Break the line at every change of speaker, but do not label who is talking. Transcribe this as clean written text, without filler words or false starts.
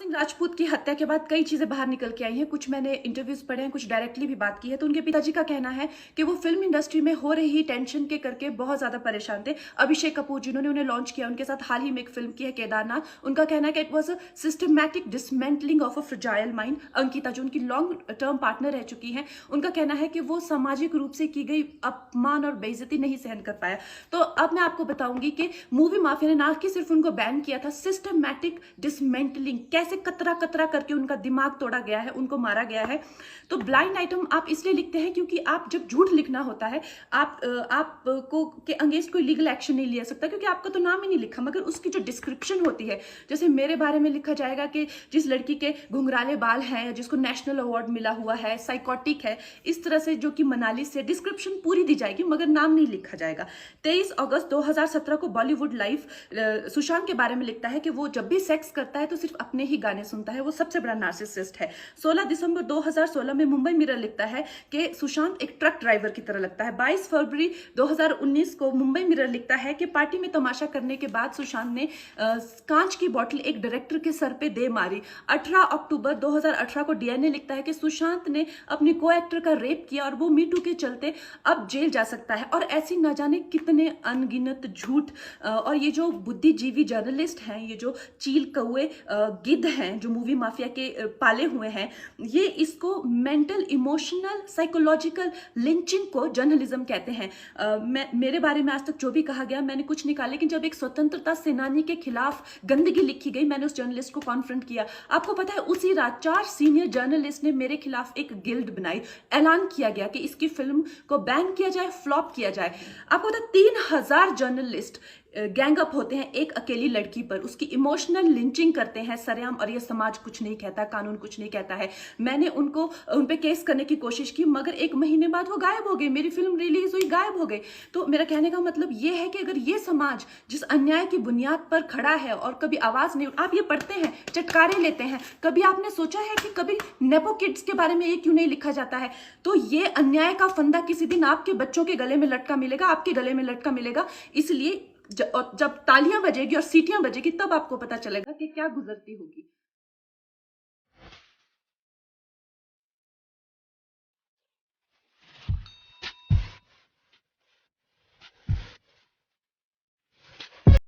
सिंह राजपूत की हत्या के बाद कई चीजें बाहर निकल के आई हैं। कुछ मैंने इंटरव्यूज पढ़े हैं, कुछ डायरेक्टली भी बात की है। तो उनके पिताजी का कहना है कि वो फिल्म इंडस्ट्री में हो रही टेंशन के करके बहुत ज्यादा परेशान थे। अभिषेक कपूर जिन्होंने उन्हें लॉन्च किया, उनके साथ हाल ही में एक फिल्म की है केदारनाथ। उनका कहना है कि it was a systematic dismantling of a fragile mind. Ankita जो उनकी लॉन्ग टर्म पार्टनर रह चुकी है, उनका कहना है कि वो सामाजिक रूप से की गई अपमान और बेइज्जती नहीं सहन कर पाया। तो अब मैं आपको बताऊंगी कि मूवी माफिया ने ना कि सिर्फ उनको बैन किया था, सिस्टमैटिक डिसमेंटलिंग, कैसे कतरा कतरा करके उनका दिमाग तोड़ा गया है, उनको मारा गया है। तो ब्लाइंड आइटम आप इसलिए लिखते हैं क्योंकि आप जब झूठ लिखना होता है, आपको के अगेंस्ट कोई लीगल एक्शन नहीं लिया सकता क्योंकि आपका तो नाम ही नहीं लिखा, मगर उसकी जो डिस्क्रिप्शन होती है, जैसे मेरे बारे में लिखा जाएगा कि जिस लड़की के घुंघराले बाल हैं, जिसको नेशनल अवार्ड मिला हुआ है, साइकोटिक है, इस तरह से जो कि मनाली से डिस्क्रिप्शन पूरी दी जाएगी मगर नाम नहीं लिखा जाएगा। 23 अगस्त 2017 को बॉलीवुड लाइव सुशांत के बारे में लिखता है कि वो जब भी सेक्स करता है तो सिर्फ अपने ही गाने सुनता है, वो सबसे बड़ा नार्सिसिस्ट है। 16 दिसंबर 2016 में मुंबई मिरर लिखता है कि सुशांत एक ट्रक ड्राइवर की तरह लगता है। 22 फरवरी 2019 को मुंबई मिरर लिखता है कि पार्टी में तमाशा करने के बाद सुशांत ने कांच की बोतल एक डायरेक्टर के सर पे दे मारी। 18 अक्टूबर 2018 को डीएनए लिखता है कि सुशांत ने अपनी को एक्टर का रेप किया और वो मीटू के चलते अब जेल जा सकता है। और ऐसी न जाने कितने अनगिनत झूठ। और ये जो बुद्धिजीवी जर्नलिस्ट हैं, ये जो चील कौए गिद्ध हैं जो मूवी माफिया के पाले हुए हैं, ये इसको मेंटल इमोशनल साइकोलॉजिकल लिंचिंग को जर्नलिज्म कहते हैं। मेरे बारे में आज तक जो भी कहा गया मैंने कुछ नहीं कहा, लेकिन जब एक स्वतंत्रता सेनानी के खिलाफ गंदगी लिखी गई, मैंने उस जर्नलिस्ट को कॉन्फ्रंट किया। आपको पता है उसी रात 4 सीनियर जर्नलिस्ट ने मेरे खिलाफ एक गिल्ड बनाई। ऐलान किया गया कि इसकी फिल्म को बैन किया जाए, फ्लॉप किया जाए। आपको पता है 3000 जर्नलिस्ट गैंग अप होते हैं एक अकेली लड़की पर, उसकी इमोशनल लिंचिंग करते हैं सरेआम, और ये समाज कुछ नहीं कहता, कानून कुछ नहीं कहता है। मैंने उन पे केस करने की कोशिश की मगर 1 महीने बाद वो गायब हो गई, मेरी फिल्म रिलीज हुई, गायब हो गई। तो मेरा कहने का मतलब ये है कि अगर ये समाज जिस अन्याय की बुनियाद पर खड़ा है और कभी आवाज नहीं, आप ये पढ़ते हैं, चटकारे लेते हैं, कभी आपने सोचा है कि कभी नेपो किड्स के बारे में ये क्यों नहीं लिखा जाता है? तो ये अन्याय का फंदा किसी दिन आपके बच्चों के गले में लटका मिलेगा, आपके गले में लटका मिलेगा। इसलिए जब तालियां बजेगी और सीटियां बजेगी तब आपको पता चलेगा कि क्या गुजरती होगी।